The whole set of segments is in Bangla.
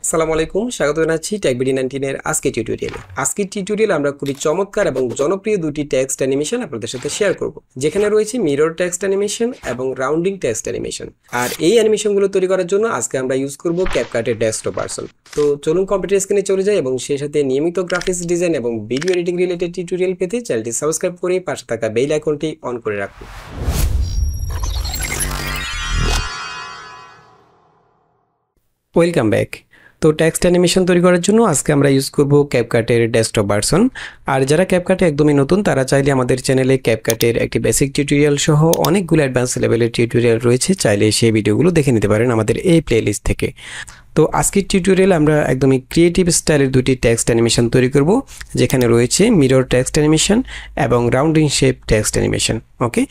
আসসালামু আলাইকুম, স্বাগত জানাচ্ছি টেকবিডি 19 এর আজকের টিউটোরিয়ালে। আজকের টিউটোরিয়ালে আমরা খুবই চমৎকার এবং জনপ্রিয় দুটি টেক্সট অ্যানিমেশন আপনাদের সাথে শেয়ার করব, যেখানে রয়েছে মিরর টেক্সট অ্যানিমেশন এবং রাউন্ডিং টেক্সট অ্যানিমেশন। আর এই অ্যানিমেশনগুলো তৈরি করার জন্য আজকে আমরা ইউজ করব ক্যাপকাটের ডেস্কটপ ভার্সন। তো চলুন কম্পিউটার স্ক্রিনে চলে যাই এবং সেই সাথে নিয়মিত গ্রাফিক্স ডিজাইন এবং ভিডিও এডিটিং রিলেটেড টিউটোরিয়াল পেতে চ্যানেলটি সাবস্ক্রাইব করে পাশে থাকা বেল আইকনটি অন করে রাখুন। Welcome back. তো টেক্সট অ্যানিমেশন তৈরি করার জন্য আজকে আমরা ইউজ করব ক্যাপকাটের ডেস্কটপ ভার্সন। আর যারা ক্যাপকাটে একদমই নতুন তারা চাইলে আমাদের চ্যানেলে ক্যাপকাটের একটি বেসিক টিউটোরিয়াল সহ অনেকগুলো অ্যাডভান্স লেভেলের টিউটোরিয়াল রয়েছে, চাইলে সেই ভিডিওগুলো দেখে নিতে পারেন আমাদের এই প্লেলিস্ট থেকে। তো আজকের টিউটোরিয়ালে আমরা একদমই ক্রিয়েটিভ স্টাইলের দুটি টেক্সট অ্যানিমেশন তৈরি করব, যেখানে রয়েছে মিরর টেক্সট অ্যানিমেশন এবং রাউন্ডিং শেপ টেক্সট অ্যানিমেশন। ওকে,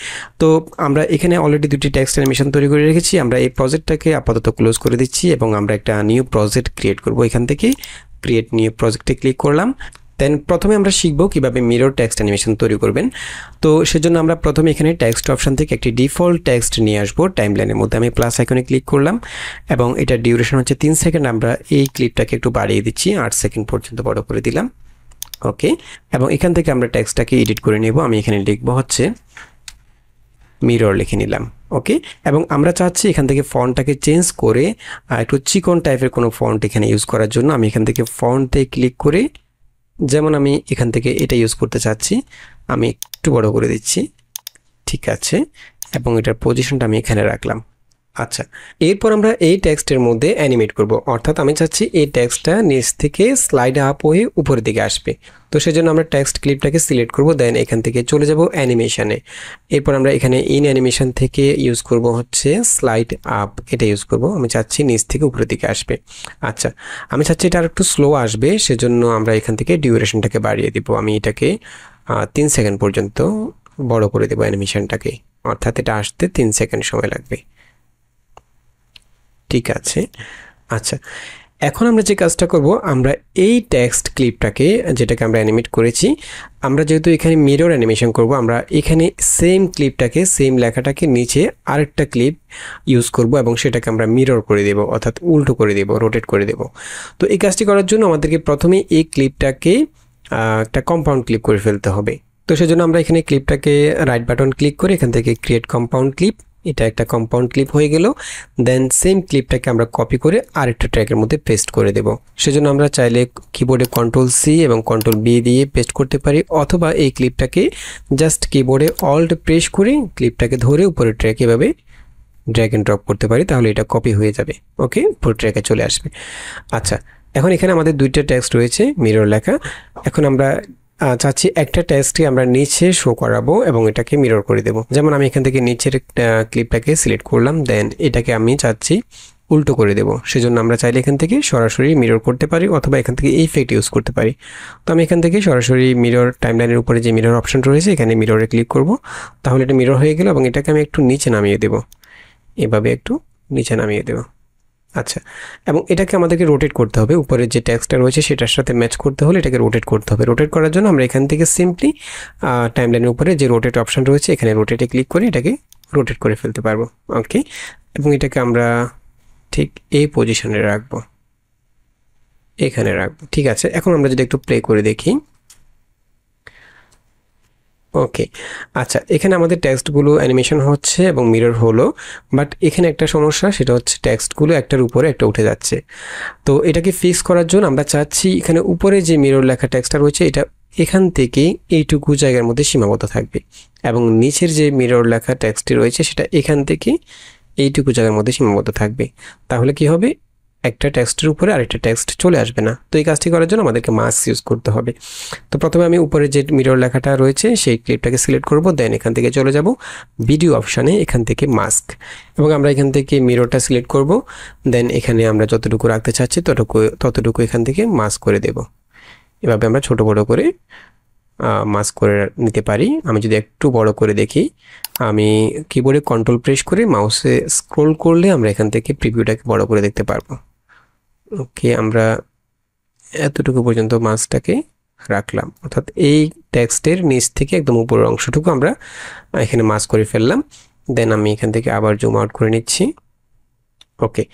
তো আমরা এখানে অলরেডি দুটি টেক্সট অ্যানিমেশন তৈরি করে রেখেছি। আমরা এই প্রজেক্টটাকে আপাতত ক্লোজ করে দিচ্ছি এবং আমরা একটা নিউ প্রজেক্ট ক্রিয়েট করব। এখান থেকে ক্রিয়েট নিউ প্রজেক্টে ক্লিক করলাম। দেন প্রথমে আমরা শিখব কিভাবে মিরর টেক্সট অ্যানিমেশন তৈরি করবেন। তো সেজন্য আমরা প্রথমে এখানে টেক্সট অপশন থেকে একটি ডিফল্ট টেক্সট নিয়ে আসবো। টাইমলাইনের মধ্যে আমি প্লাস আইকনে ক্লিক করলাম এবং এটার ডিউরেশন হচ্ছে 3 সেকেন্ড। আমরা এই ক্লিপটাকে একটু বাড়িয়ে দিচ্ছি, 8 সেকেন্ড পর্যন্ত বড় করে দিলাম। ওকে, এবং এখান থেকে আমরা টেক্সটটাকে এডিট করে নেব। আমি এখানে লিখবো হচ্ছে মিরর, লিখে নিলাম। ওকে, এবং আমরা চাচ্ছি এখান থেকে ফন্টটাকে চেঞ্জ করে একটু চিকন টাইপের কোনো ফন্ট এখানে ইউজ করার জন্য আমি এখান থেকে ফন্টে ক্লিক করে, যেমন আমি এখান থেকে এটা ইউজ করতে চাচ্ছি, আমি একটু বড় করে দিচ্ছি। ঠিক আছে, এবং এটার পজিশনটা আমি এখানে রাখলাম। আচ্ছা, এরপর আমরা এই টেক্সটের মধ্যে অ্যানিমেট করব, অর্থাৎ আমি চাচ্ছি এই টেক্সটটা নিচ থেকে স্লাইড আপ হয়ে উপরের দিকে আসবে। তো সেজন্য আমরা টেক্সট ক্লিপটাকে সিলেক্ট করব, দেন এখান থেকে চলে যাব অ্যানিমেশনে। এরপর আমরা এখানে ইন অ্যানিমেশন থেকে ইউজ করব হচ্ছে স্লাইড আপ, এটা ইউজ করব। আমি চাচ্ছি নিচ থেকে উপরের দিকে আসবে। আচ্ছা, আমি চাচ্ছি এটা আর একটু স্লো আসবে, সেজন্য আমরা এখান থেকে ডিউরেশনটাকে বাড়িয়ে দিব। আমি এটাকে 3 সেকেন্ড পর্যন্ত বড় করে দেবো অ্যানিমেশনটাকে, অর্থাৎ এটা আসতে 3 সেকেন্ড সময় লাগবে। ঠিক আছে। আচ্ছা, এখন আমরা যে কাজটা করব, আমরা এই টেক্সট ক্লিপটাকে, যেটাকে আমরা অ্যানিমেট করেছি, আমরা যেহেতু এখানে মিরর অ্যানিমেশন করব, আমরা এখানে সেম ক্লিপটাকে, সেম লেখাটাকে নিচে আরেকটা ক্লিপ ইউজ করব এবং সেটাকে আমরা মিরর করে দেব, অর্থাৎ উল্টো করে দেব, রোটেট করে দেব। তো এই কাজটি করার জন্য আমাদেরকে প্রথমে এই ক্লিপটাকে একটা কম্পাউন্ড ক্লিপ করে ফেলতে হবে। তো সেজন্য আমরা এখানে ক্লিপটাকে রাইট বাটন ক্লিক করে এখান থেকে ক্রিয়েট কম্পাউন্ড ক্লিপ, এটা একটা কম্পাউন্ড ক্লিপ হয়ে গেল। দেন সেম ক্লিপটাকে আমরা কপি করে আরেকটা ট্র্যাকের মধ্যে পেস্ট করে দেব। সেজন্য আমরা চাইলে কিবোর্ডে Ctrl+C এবং Ctrl+V দিয়ে পেস্ট করতে পারি, অথবা এই ক্লিপটাকে জাস্ট কিবোর্ডে অল্ট প্রেস করে ক্লিপটাকে ধরে উপরের ট্র্যাকে এভাবে ড্র্যাগ এন্ড ড্রপ করতে পারি, তাহলে এটা কপি হয়ে যাবে। ওকে, উপরের ট্র্যাকে চলে আসবে। আচ্ছা, এখন এখানে আমাদের দুইটা টেক্সট রয়েছে মিরর লেখা। এখন আমরা চাচ্ছি একটা টেক্সটকে আমরা নিচে শো করাবো এবং এটাকে মিরর করে দেব। যেমন আমি এখান থেকে নিচের ক্লিপটাকে সিলেক্ট করলাম, দেন এটাকে আমি চাচ্ছি উল্টো করে দেব। সেজন্য আমরা চাইলে এখান থেকে সরাসরি মিরর করতে পারি, অথবা এখান থেকে ইফেক্ট ইউজ করতে পারি। তো আমি এখান থেকে সরাসরি মিরর, টাইমলাইনের উপরে যে মিরর অপশন রয়েছে এখানে মিররে ক্লিক করব, তাহলে এটা মিরর হয়ে গেল। এবং এটাকে আমি একটু নিচে নামিয়ে দেব, এভাবে একটু নিচে নামিয়ে দেব। আচ্ছা, এবং এটাকে আমাদেরকে রোটেট করতে হবে, উপরে যে টেক্সটটা রয়েছে সেটার সাথে ম্যাচ করতে হলে এটাকে রোটেট করতে হবে। রোটেট করার জন্য আমরা এখান থেকে সিম্পলি টাইমলাইনের উপরে যে রোটেট অপশন রয়েছে এখানে রোটেটে ক্লিক করে এটাকে রোটেট করে ফেলতে পারবো। ওকে, এবং এটাকে আমরা ঠিক এই পজিশনে রাখবো, এখানে রাখবো। ঠিক আছে, এখন আমরা যদি একটু প্লে করে দেখি। ওকে, আচ্ছা, এখানে আমাদের টেক্সটগুলো অ্যানিমেশন হচ্ছে এবং মিরর হলো, বাট এখানে একটা সমস্যা, সেটা হচ্ছে টেক্সটগুলো একটার উপরে একটা উঠে যাচ্ছে। তো এটাকে ফিক্স করার জন্য আমরা চাচ্ছি এখানে উপরে যে মিরর লেখা টেক্সটটা রয়েছে এটা এখান থেকে এইটুকু জায়গার মধ্যে সীমাবদ্ধ থাকবে, এবং নিচের যে মিরর লেখা টেক্সটটি রয়েছে সেটা এখান থেকে এইটুকু জায়গার মধ্যে সীমাবদ্ধ থাকবে। তাহলে কি হবে, একটা টেক্সটের উপরে আরেকটা টেক্সট চলে আসবে না। তো এই কাজটি করার জন্য আমাদেরকে মাস্ক ইউজ করতে হবে। তো প্রথমে আমি উপরে যে মিরর লেখাটা রয়েছে সেই ক্লিপটাকে সিলেক্ট করব, দেন এখান থেকে চলে যাব ভিডিও অপশানে, এখান থেকে মাস্ক, এবং আমরা এখান থেকে মিররটা সিলেক্ট করব। দেন এখানে আমরা যতটুকু রাখতে চাচ্ছি ততটুকু এখান থেকে মাস্ক করে দেব। এভাবে আমরা ছোট বড় করে মাস্ক করে নিতে পারি। আমি যদি একটু বড় করে দেখি, আমি কিবোর্ডে Ctrl প্রেস করে মাউসে স্ক্রোল করলে আমরা এখান থেকে প্রিভিউটাকে বড় করে দেখতে পারবো। ওকে, আমরা এতটুকু পর্যন্ত মাস্কটাকে রাখলাম, অর্থাৎ এই টেক্সটের নিচ থেকে একদম উপরের অংশটুকু আমরা এখানে মাস্ক করে ফেললাম। দেন আমি এখান থেকে আবার জুম আউট করে নিচ্ছি। ওকে,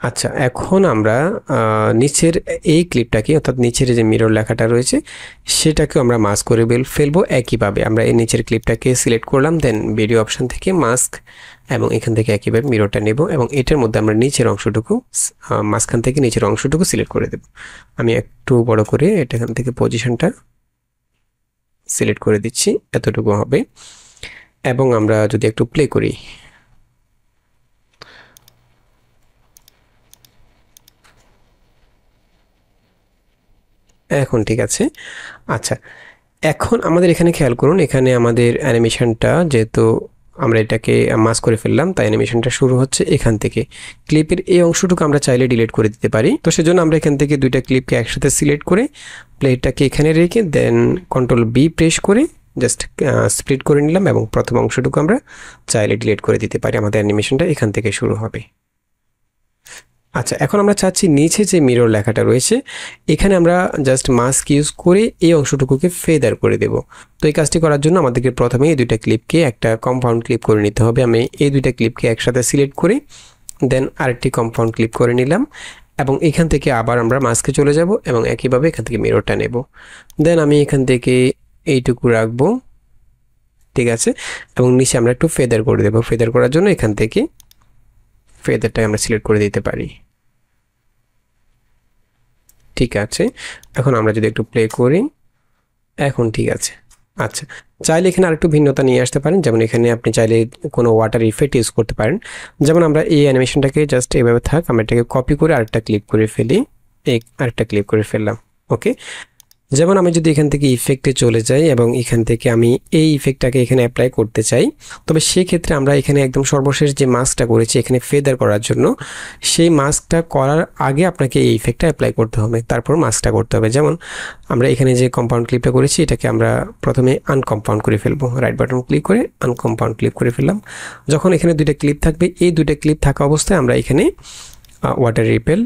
আচ্ছা, এখন আমরা নিচের এই ক্লিপটাকে অর্থাৎ নিচের যে মিরর লেখাটা রয়েছে সেটাকেও আমরা মাস্ক করে ফেলবো। একইভাবে আমরা এই নিচের ক্লিপটাকে সিলেক্ট করলাম, দেন ভিডিও অপশন থেকে মাস্ক, এবং এখান থেকে একইভাবে মিররটা নেব এবং এটার মধ্যে আমরা নিচের অংশটুকু মাঝখান থেকে নিচের অংশটুকু সিলেক্ট করে দেব। আমি একটু বড় করে এখান থেকে পজিশনটা সিলেক্ট করে দিচ্ছি, এতটুকু হবে। এবং আমরা যদি একটু প্লে করি, এখন ঠিক আছে। আচ্ছা, এখন আমাদের এখানে খেয়াল করুন, এখানে আমাদের অ্যানিমেশনটা যেহেতু আমরা এটাকে মাস্ক করে ফেললাম, তাই অ্যানিমেশনটা শুরু হচ্ছে এখান থেকে। ক্লিপের এই অংশটুকু আমরা চাইলে ডিলিট করে দিতে পারি। তো সেজন্য আমরা এখান থেকে দুইটা ক্লিপকে একসাথে সিলেক্ট করে প্লেটটাকে এখানে রেখে দেন কন্ট্রোল বি প্রেস করে জাস্ট স্প্লিট করে নিলাম এবং প্রথম অংশটুকু আমরা চাইলে ডিলিট করে দিতে পারি। আমাদের অ্যানিমেশনটা এখান থেকে শুরু হবে। আচ্ছা, এখন আমরা চাচ্ছি নিচে যে মিরর লেখাটা রয়েছে এখানে আমরা জাস্ট মাস্ক ইউজ করে এই অংশটুকুকে ফেদার করে দেব। তো এই কাজটি করার জন্য আমাদেরকে প্রথমে এই দুইটা ক্লিপকে একটা কম্পাউন্ড ক্লিপ করে নিতে হবে। আমি এই দুইটা ক্লিপকে একসাথে সিলেক্ট করে দেন আরেকটি কম্পাউন্ড ক্লিপ করে নিলাম এবং এখান থেকে আবার আমরা মাস্কে চলে যাব এবং একইভাবে এখান থেকে মিররটা নেব। দেন আমি এখান থেকে এইটুকু রাখবো, ঠিক আছে, এবং নিচে আমরা একটু ফেদার করে দেব। ফেদার করার জন্য এখান থেকে ফেদারটা আমরা সিলেক্ট করে দিতে পারি, ঠিক আছে। এখন আমরা যদি একটু প্লে করি, এখন ঠিক আছে। আচ্ছা, চাইলে এখানে আরেকটু ভিন্নতা নিয়ে আসতে পারেন, যেমন এখানে আপনি চাইলে কোনো ওয়াটার ইফেক্ট ইউজ করতে পারেন। যেমন আমরা এই অ্যানিমেশনটাকে জাস্ট এইভাবে থাক, আমরা এটাকে কপি করে আরেকটা ক্লিক করে ফেলি, আরেকটা ক্লিক করে ফেললাম, ওকে। যেমন আমি যদি এখান থেকে ইফেক্টে চলে যাই এবং এখান থেকে আমি এই ইফেক্টটাকে এখানে অ্যাপ্লাই করতে চাই, তবে সেক্ষেত্রে আমরা এখানে একদম সর্বশেষ যে মাস্কটা করেছি এখানে ফেদার করার জন্য, সেই মাস্কটা করার আগে আপনাকে এই ইফেক্টটা অ্যাপ্লাই করতে হবে, তারপর মাস্কটা করতে হবে। যেমন আমরা এখানে যে কম্পাউন্ড ক্লিপটা করেছি এটাকে আমরা প্রথমে আনকম্পাউন্ড করে ফেলবো, রাইট বাটন ক্লিক করে আনকম্পাউন্ড ক্লিক করে ফেললাম। যখন এখানে দুইটা ক্লিপ থাকবে, এই দুইটা ক্লিপ থাকা অবস্থায় আমরা এখানে ওয়াটার রিপেল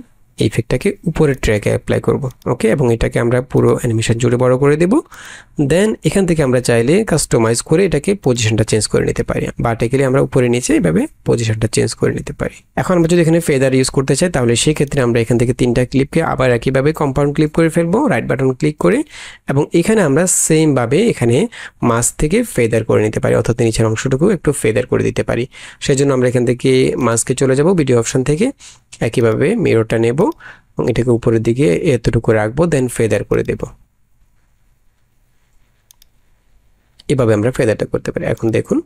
ইফেক্টটাকে উপরের ট্র্যাকে অ্যাপ্লাই করব, ওকে। এবং এটাকে আমরা পুরো অ্যানিমেশন জুড়ে বড় করে দেব। দেন এখান থেকে আমরা চাইলে কাস্টমাইজ করে এটাকে পজিশনটা চেঞ্জ করে নিতে পারি, ভার্টিক্যালি আমরা উপরে নিচে এইভাবে পজিশনটা চেঞ্জ করে নিতে পারি। এখন আমরা যদি এখানে ফেদার ইউজ করতে চাই তাহলে সেক্ষেত্রে আমরা এখান থেকে তিনটা ক্লিপকে আবার একইভাবে কম্পাউন্ড ক্লিক করে ফেলবো, রাইট বাটন ক্লিক করে, এবং এখানে আমরা সেমভাবে এখানে মাস্ক থেকে ফেদার করে নিতে পারি, অর্থাৎ নিচের অংশটুকু একটু ফেদার করে দিতে পারি। সেজন্য আমরা এখান থেকে মাস্কে চলে যাব, ভিডিও অপশন থেকে একইভাবে মিররটা নেব এবং এটাকে উপরের দিকে এতটুকু রাখবো, দেন ফেদার করে দেব। এভাবে আমরা ফেদারটা করতে পারি। এখন দেখুন,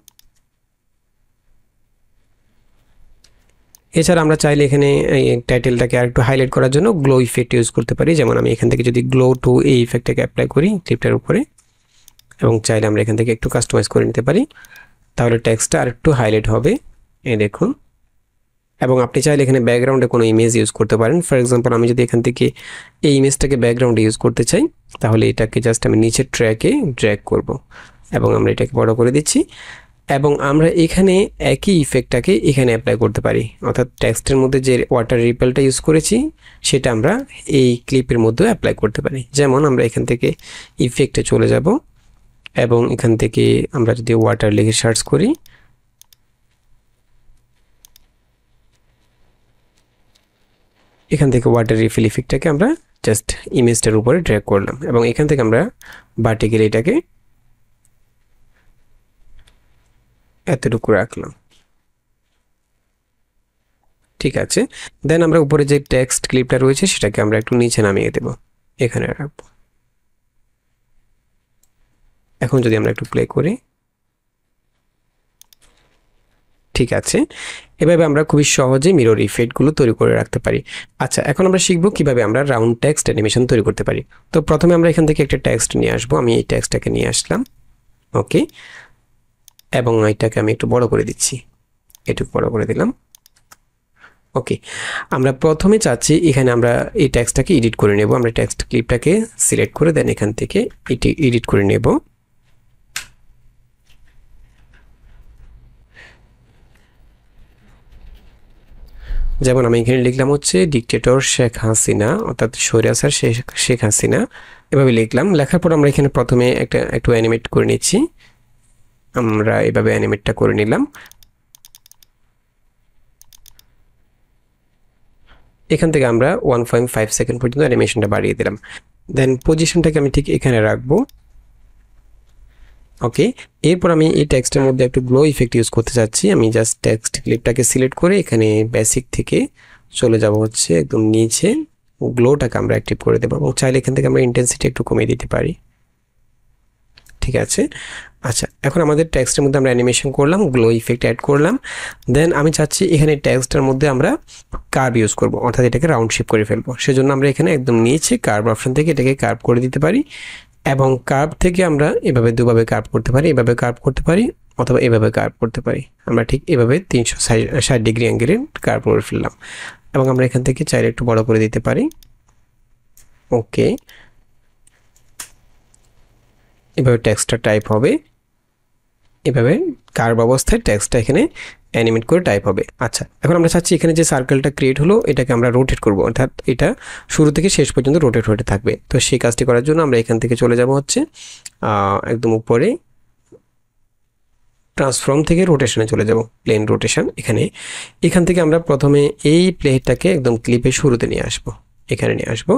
এছাড়া আমরা চাইলে এখানে এই টাইটেলটাকে আর একটু হাইলাইট করার জন্য গ্লো ইফেক্ট ইউজ করতে পারি। যেমন আমি এখান থেকে যদি গ্লো টু এই ইফেক্টটাকে অ্যাপ্লাই করি ক্লিপটার উপরে, এবং চাইলে আমরা এখান থেকে একটু কাস্টমাইজ করে নিতে পারি, তাহলে টেক্সটটা আর একটু হাইলাইট হবে, এই দেখুন। এবং আপনি চাইলে এখানে ব্যাকগ্রাউন্ডে কোনো ইমেজ ইউজ করতে পারেন। ফর এক্সাম্পল আমি যদি এখান থেকে এই ইমেজটাকে ব্যাকগ্রাউন্ডে ইউজ করতে চাই তাহলে এটাকে জাস্ট আমি নিচের ট্র্যাকে ড্র্যাগ করব এবং আমরা এটাকে বড় করে দিচ্ছি, এবং আমরা এখানে একই ইফেক্টটাকে এখানে অ্যাপ্লাই করতে পারি, অর্থাৎ টেক্সটের মধ্যে যে ওয়াটার রিপেলটা ইউজ করেছি সেটা আমরা এই ক্লিপের মধ্যেও অ্যাপ্লাই করতে পারি। যেমন আমরা এখান থেকে ইফেক্টে চলে যাব এবং এখান থেকে আমরা যদি ওয়াটার লিখে সার্চ করি, এখান থেকে ওয়াটার রিফিল ইফেক্টটাকে আমরা জাস্ট ইমেজটার উপরে ড্র্যাগ করলাম এবং এখান থেকে আমরা ভার্টিক্যালি এটাকে এতটুকু রাখলাম, ঠিক আছে। দেন আমরা উপরে যে টেক্সট ক্লিপটা রয়েছে সেটাকে আমরা একটু নিচে নামিয়ে দেব, এখানে রাখবো। এখন যদি আমরা একটু প্লে করি, ঠিক আছে। এভাবে আমরা খুবই সহজে মিরর ইফেক্টগুলো তৈরি করে রাখতে পারি। আচ্ছা, এখন আমরা শিখবো কিভাবে আমরা রাউন্ড টেক্সট অ্যানিমেশন তৈরি করতে পারি। তো প্রথমে আমরা এখান থেকে একটা টেক্সট নিয়ে আসবো, আমি এই টেক্সটটাকে নিয়ে আসলাম, ওকে, এবং এটাকে আমি একটু বড় করে দিচ্ছি, এটুকু বড় করে দিলাম, ওকে। আমরা প্রথমে চাচ্ছি এখানে আমরা এই টেক্সটটাকে এডিট করে নেব। আমরা টেক্সট ক্লিপটাকে সিলেক্ট করে দেন এখান থেকে এটি এডিট করে নেব। যেমন আমি এখানে লিখলাম হচ্ছে ডিক্টেটর শেখ হাসিনা, অর্থাৎ স্বৈরাচার শেখ হাসিনা, এভাবে লিখলাম। লেখার পর আমরা এখানে প্রথমে একটু অ্যানিমেট করে নিচ্ছি, আমরা এভাবে অ্যানিমেটটা করে নিলাম। এখান থেকে আমরা 1.5 সেকেন্ড পর্যন্ত অ্যানিমেশনটা বাড়িয়ে দিলাম। দেন পজিশনটাকে আমি ঠিক এখানে রাখবো। ওকে, এরপর আমি এই টেক্সটের মধ্যে একটু গ্লো ইফেক্ট ইউজ করতে চাচ্ছি। আমি জাস্ট টেক্সট ক্লিপটাকে সিলেক্ট করে এখানে বেসিক থেকে চলে যাব হচ্ছে একদম নিচে, গ্লোটাকে আমরা অ্যাক্টিভ করে দেবো এবং চাইলে এখান থেকে আমরা ইন্টেন্সিটি একটু কমিয়ে দিতে পারি। ঠিক আছে, আচ্ছা এখন আমাদের টেক্সটের মধ্যে আমরা অ্যানিমেশন করলাম, গ্লো ইফেক্ট অ্যাড করলাম। দেন আমি চাচ্ছি এখানে টেক্সটের মধ্যে আমরা কার্ভ ইউজ করব, অর্থাৎ এটাকে রাউন্ড শেপ করে ফেলবো। সেজন্য আমরা এখানে একদম নিচে কার্ভ অপশন থেকে এটাকে কার্ভ করে দিতে পারি এবং কার্ভ থেকে আমরা এভাবে দুভাবে কার্ভ করতে পারি, এভাবে কার্ভ করতে পারি অথবা এভাবে কার্ভ করতে পারি। আমরা ঠিক এভাবে 360 ডিগ্রি অ্যাঙ্গেলে কার্ভ করে ফেললাম এবং আমরা এখান থেকে চাইলে একটু বড় করে দিতে পারি। ওকে, এভাবে টেক্সটটা টাইপ হবে, এভাবে কার্ভ অবস্থায় টেক্সটটা এখানে অ্যানিমেট করে টাইপ হবে। আচ্ছা এখন আমরা চাচ্ছি এখানে যে সার্কেলটা ক্রিয়েট হলো এটাকে আমরা রোটেট করব, অর্থাৎ এটা শুরু থেকে শেষ পর্যন্ত রোটেট হতে থাকবে। তো সেই কাজটি করার জন্য আমরা এখান থেকে চলে যাব হচ্ছে একদম উপরে, ট্রান্সফর্ম থেকে রোটেশনে চলে যাব, প্লেন রোটেশন। এখান থেকে আমরা প্রথমে এই প্লেটটাকে একদম ক্লিপের শুরুতে নিয়ে আসব, এখানে নিয়ে আসব।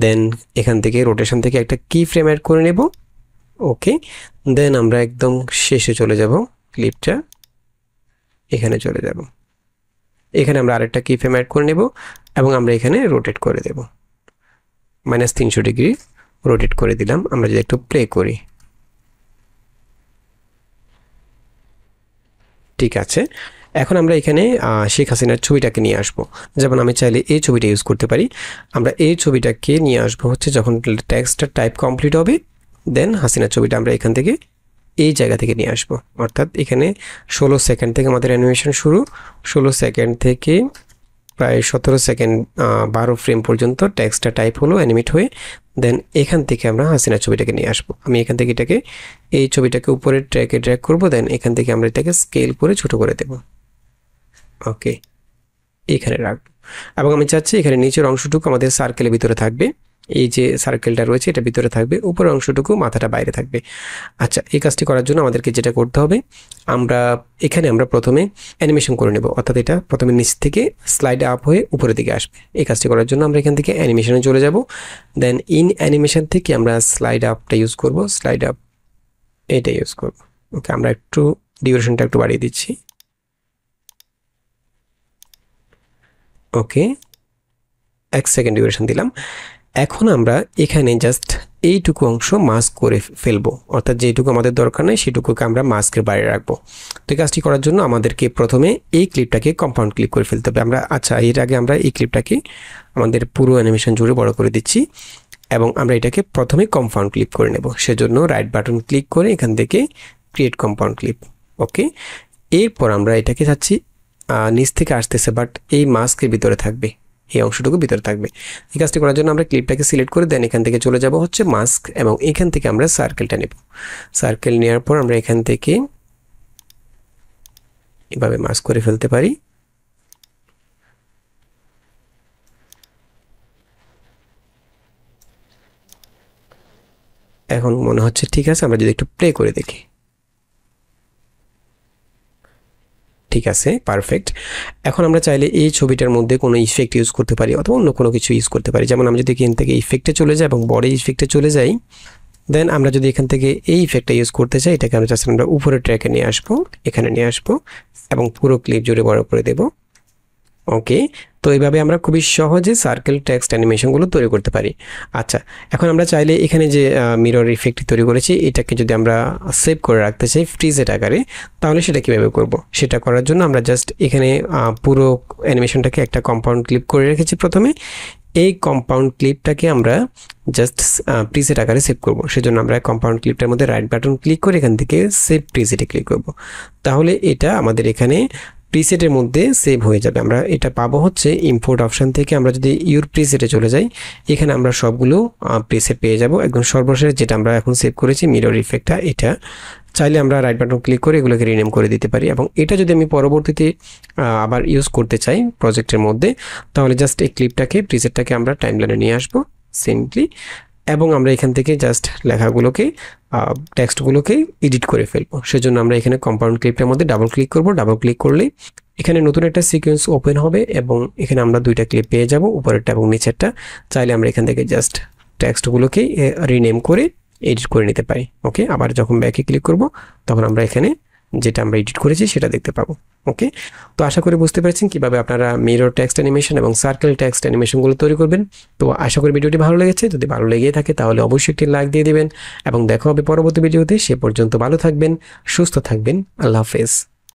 দেন এখান থেকে রোটেশন থেকে একটা কি ফ্রেম অ্যাড করে নেব। ওকে, দেন আমরা একদম শেষে চলে যাব, ক্লিপটা এখানে চলে যাব, এখানে আমরা আরেকটা কি ফ্রেম অ্যাড করে নেব এবং আমরা এখানে রোটেট করে দেব, -300 ডিগ্রি রোটেট করে দিলাম। আমরা যদি একটু প্লে করি, ঠিক আছে। এখন আমরা এখানে শেখ হাসিনার ছবিটাকে নিয়ে আসব। যেমন আমি চাইলে এই ছবিটা ইউজ করতে পারি। আমরা এই ছবিটাকে নিয়ে আসবো হচ্ছে যখন টেক্সটটা টাইপ কমপ্লিট হবে, দেন হাসিনার ছবিটা আমরা এখান থেকে এই জায়গা থেকে নিয়ে আসব। অর্থাৎ এখানে 16 সেকেন্ড থেকে আমাদের অ্যানিমেশন শুরু, 16 সেকেন্ড থেকে প্রায় 17 সেকেন্ড 12 ফ্রেম পর্যন্ত টেক্সটটা টাইপ হলো অ্যানিমেট হয়ে। দেন এখান থেকে আমরা হাসিনার ছবিটাকে নিয়ে আসবো। আমি এখান থেকে এটাকে এই ছবিটাকে উপরে ট্র্যাকে ড্র্যাগ করবো, দেন এখান থেকে আমরা এটাকে স্কেল করে ছোট করে দেব। ওকে, এখানে রাখবো এবং আমি চাচ্ছি এখানে নিচের অংশটুকু আমাদের সার্কেলের ভিতরে থাকবে, এই যে সার্কেলটা রয়েছে এটা ভিতরে থাকবে, উপরের অংশটুকু মাথাটা বাইরে থাকবে। আচ্ছা এই কাজটি করার জন্য আমাদেরকে যেটা করতে হবে, আমরা প্রথমে অ্যানিমেশন করে নেব, অর্থাৎ এটা প্রথমে নিচ থেকে স্লাইড আপ হয়ে উপরের দিকে আসবে। এই কাজটি করার জন্য আমরা এখান থেকে অ্যানিমেশনে চলে যাব। দেন ইন অ্যানিমেশন থেকে আমরা স্লাইড আপটা ইউজ করব, স্লাইড আপ এটা ইউজ করব। ওকে, আমরা একটু ডিউরেশনটা একটু বাড়িয়ে দিচ্ছি। ওকে, 1 সেকেন্ড ডিউরেশন দিলাম। এখন আমরা এখানে জাস্ট এইটুকু অংশ মাস্ক করে ফেলবো, অর্থাৎ যেটুকু আমাদের দরকার নেই সেটুকুকে আমরা মাস্কের বাইরে রাখবো। তো এই কাজটি করার জন্য আমাদেরকে প্রথমে এই ক্লিপটাকে কম্পাউন্ড ক্লিক করে ফেলতে হবে। এর আগে আমরা এই ক্লিপটাকে আমাদের পুরো অ্যানিমেশন জুড়ে বড় করে দিচ্ছি এবং আমরা এটাকে প্রথমে কম্পাউন্ড ক্লিপ করে নেব। সেজন্য রাইট বাটন ক্লিক করে এখান থেকে ক্রিয়েট কম্পাউন্ড ক্লিপ। ওকে, এরপর আমরা এটাকে চাচ্ছি নিচ থেকে আসতেছে, বাট এই মাস্কের ভিতরে থাকবে, এই অংশটুকু ভিতরে থাকবে। এই কাজটি করার জন্য আমরা ক্লিপটাকে সিলেক্ট করে দেন এখান থেকে চলে যাব হচ্ছে মাস্ক এবং এখান থেকে আমরা সার্কেলটা নেব। সার্কেল নেওয়ার পর আমরা এখান থেকে এভাবে মাস্ক করে ফেলতে পারি। এখন মনে হচ্ছে ঠিক আছে, আমরা যদি একটু প্লে করে দেখি, ঠিক আছে, পারফেক্ট। এখন আমরা চাইলে এই ছবিটার মধ্যে কোনো ইফেক্ট ইউজ করতে পারি অথবা অন্য কোনো কিছু ইউজ করতে পারি। যেমন আমি যদি এখান থেকে ইফেক্টে চলে যাই এবং বডি ইফেক্টে চলে যাই, দেন আমরা যদি এখান থেকে এই ইফেক্টটা ইউজ করতে চাই, এটাকে আমরা চাচ্ছি আমরা উপরে ট্র্যাকে নিয়ে আসবো, এখানে নিয়ে আসবো এবং পুরো ক্লিপ জুড়ে বড় করে দেব। ওকে, তো এইভাবে আমরা খুবই সহজে সার্কেল টেক্সট অ্যানিমেশনগুলো তৈরি করতে পারি। আচ্ছা এখন আমরা চাইলে এখানে যে মিরর ইফেক্ট তৈরি করেছি এটাকে যদি আমরা সেভ করে রাখতে চাই প্রিসেট আকারে, তাহলে সেটা কীভাবে করব? সেটা করার জন্য আমরা জাস্ট এখানে পুরো অ্যানিমেশনটাকে একটা কম্পাউন্ড ক্লিপ করে রেখেছি প্রথমে। এই কম্পাউন্ড ক্লিপটাকে আমরা জাস্ট প্রিসেট আকারে সেভ করব। সেজন্য আমরা কম্পাউন্ড ক্লিপটার মধ্যে রাইট বাটন ক্লিক করে এখান থেকে সেভ প্রিসেটে ক্লিক করব। তাহলে এটা আমাদের এখানে প্রিসেটের মধ্যে সেভ হয়ে যাবে। আমরা এটা পাবো হচ্ছে ইম্পোর্ট অপশান থেকে। আমরা যদি ইউর প্রিসেটে চলে যাই, এখানে আমরা সবগুলো প্রিসেট পেয়ে যাব। একদম সর্বশেষ যেটা আমরা এখন সেভ করেছি মিরর ইফেক্টটা, এটা চাইলে আমরা রাইট বাটন ক্লিক করে এগুলোকে রিনেম করে দিতে পারি। এবং এটা যদি আমি পরবর্তীতে আবার ইউজ করতে চাই প্রজেক্টের মধ্যে, তাহলে জাস্ট এই ক্লিপটাকে প্রিসেটটাকে আমরা টাইমলাইনে নিয়ে আসবো সিম্পলি। এবং আমরা এখান থেকে জাস্ট লেখাগুলোকে টেক্সটগুলোকে এডিট করে ফেলবো। সেজন্য আমরা এখানে কম্পাউন্ড ক্লিপটার মধ্যে ডাবল ক্লিক করব। ডাবল ক্লিক করলে এখানে নতুন একটা সিকোয়েন্স ওপেন হবে এবং এখানে আমরা দুইটা ক্লিপ পেয়ে যাব, উপরেরটা এবং নিচেরটা। চাইলে আমরা এখান থেকে জাস্ট টেক্সটগুলোকে রিনেম করে এডিট করে নিতে পারি। ওকে, আবার যখন ব্যাকে ক্লিক করব তখন আমরা এখানে যেটা আমরা এডিট করেছি সেটা দেখতে পাবো। ওকে, তো আশা করি বুঝতে পেরেছেন কিভাবে আপনারা মিরর টেক্সট অ্যানিমেশন এবং সার্কেল টেক্সট অ্যানিমেশনগুলো তৈরি করবেন। তো আশা করি ভিডিওটি ভালো লেগেছে। যদি ভালো লেগে থাকে তাহলে অবশ্যই একটি লাইক দিয়ে দিবেন এবং দেখা হবে পরবর্তী ভিডিওতে। সে পর্যন্ত ভালো থাকবেন, সুস্থ থাকবেন। আল্লাহ হাফেজ।